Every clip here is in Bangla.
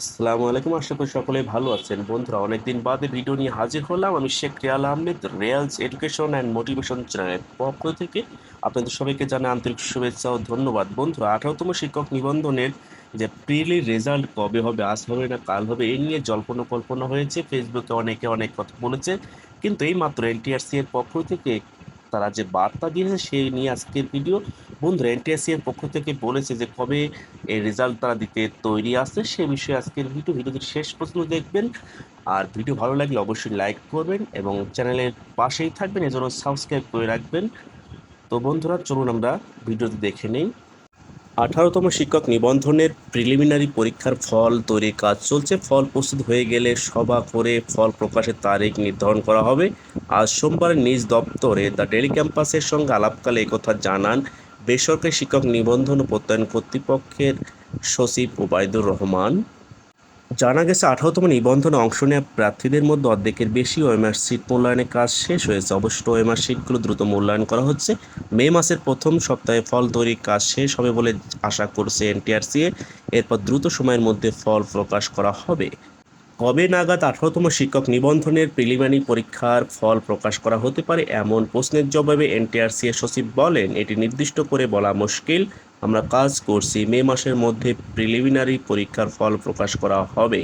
আসসালামু আলাইকুম, আশা করি সকলে ভালো আছেন। বন্ধুরা, অনেকদিন বাদে ভিডিও নিয়ে হাজির হলাম। আমি Sheikh Real Ahmed, reels education and motivation চ্যানেলের পক্ষ থেকে আপনাদের সবাইকে জানাই আন্তরিক শুভেচ্ছা ও ধন্যবাদ। বন্ধুরা, 18তম শিক্ষক নিবন্ধনের যে প্রিলি রেজাল্ট কবে হবে, আজ হবে না কাল হবে, এই নিয়ে জল্পনা কল্পনা হয়েছে। ফেসবুকে অনেকে অনেক কথা বলেছে, কিন্তু এই মাত্র এনটিআরসি এর পক্ষ থেকে তারা যে বার্তা দিয়েছে সেই নিয়ে আজকের ভিডিও। বন্ধুরা, এনটিআরসি এর পক্ষ থেকে বলেছে যে কবে এই রেজাল্ট তারা দিতে তৈরি আছে সে বিষয়ে আজকের ভিডিওটি শেষ পর্যন্ত দেখবেন। আর ভিডিও ভালো লাগলে অবশ্যই লাইক করবেন এবং চ্যানেলের পাশেই থাকবেন, এজন্য সাবস্ক্রাইব করে রাখবেন। তো বন্ধুরা, চলুন আমরা ভিডিওটি দেখে নেই। 18তম শিক্ষক নিবন্ধনের প্রিলিমিনারি পরীক্ষার ফল তৈরির কাজ চলছে। ফল প্রস্তুত হয়ে গেলে সভা করে ফল প্রকাশের তারিখ নির্ধারণ করা হবে। আজ সোমবার নিজ দপ্তরে দ্য ডেইলি ক্যাম্পাসের সঙ্গে আলাপকালে একথা জানান বেসরকারি শিক্ষক নিবন্ধন ও প্রত্যয়ন কর্তৃপক্ষের সচিব ওবায়দুর রহমান। জানা গেছে, 18তম নিবন্ধনে অংশ নেওয়া প্রার্থীদের মধ্যে অর্ধেকের বেশি ওএমআর সিট মূল্যায়নের কাজ শেষ হয়েছে। অবশ্য ওএমআর সিটগুলো দ্রুত মূল্যায়ন করা হচ্ছে। মে মাসের প্রথম সপ্তাহে ফল তৈরির কাজ শেষ হবে বলে আশা করছে এনটিআরসিএ। এরপর দ্রুত সময়ের মধ্যে ফল প্রকাশ করা হবে। কবে নাগাদ 18তম শিক্ষক নিবন্ধনের প্রিলিমিনারি পরীক্ষার ফল প্রকাশ করা হতে পারে, এমন প্রশ্নের জবাবে এনটিআরসি এর সচিব বলেন, এটি নির্দিষ্ট করে বলা মুশকিল। আমরা কাজ করছি, মে মাসের মধ্যে প্রিলিমিনারি পরীক্ষার ফল প্রকাশ করা হবে।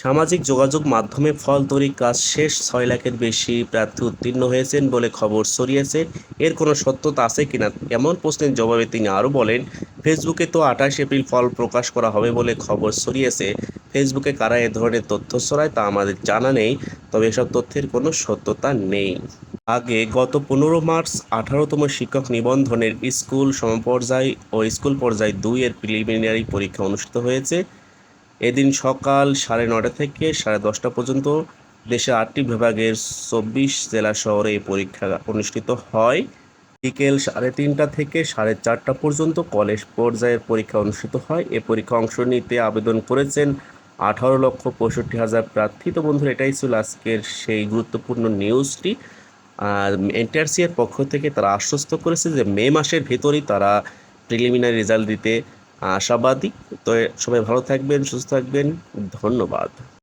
সামাজিক যোগাযোগ মাধ্যমে ফল তৈরির কাজ শেষ, 6 লাখের বেশি প্রার্থী উত্তীর্ণ হয়েছেন বলে খবর ছড়িয়েছে। এর কোনো সত্যতা আছে কিনা এমন প্রশ্নের জবাবে তিনি আরও বলেন, ফেসবুকে তো 28 এপ্রিল ফল প্রকাশ করা হবে বলে খবর ছড়িয়েছে। ফেসবুকে কারা এ ধরনের তথ্য ছড়ায় তা আমাদের জানা নেই, তবে এসব তথ্যের কোনো সত্যতা নেই। আগে গত 15 মার্চ 18তম শিক্ষক নিবন্ধনের স্কুল সমপর্যায় ও স্কুল পর্যায় 2 এর প্রিলিমিনারি পরীক্ষা অনুষ্ঠিত হয়েছে। এদিন সকাল 9:30 থেকে 10:30 পর্যন্ত দেশের 8টি বিভাগের 24 জেলা শহরে এই পরীক্ষা অনুষ্ঠিত হয়। বিকেল 3:30 থেকে 4:30 পর্যন্ত কলেজ পর্যায়ের পরীক্ষা অনুষ্ঠিত হয়। এ পরীক্ষা অংশ নিতে আবেদন করেছেন 18,65,000 প্রার্থী। তো বন্ধুরা, এটাই ছিল আজকের সেই গুরুত্বপূর্ণ নিউজটি। আর এনটিআরসি এর পক্ষ থেকে তারা আশ্বস্ত করেছে যে মে মাসের ভেতরেই তারা প্রিলিমিনারি রেজাল্ট দিতে আশাবাদী। তো সবাই ভালো থাকবেন, সুস্থ থাকবেন। ধন্যবাদ।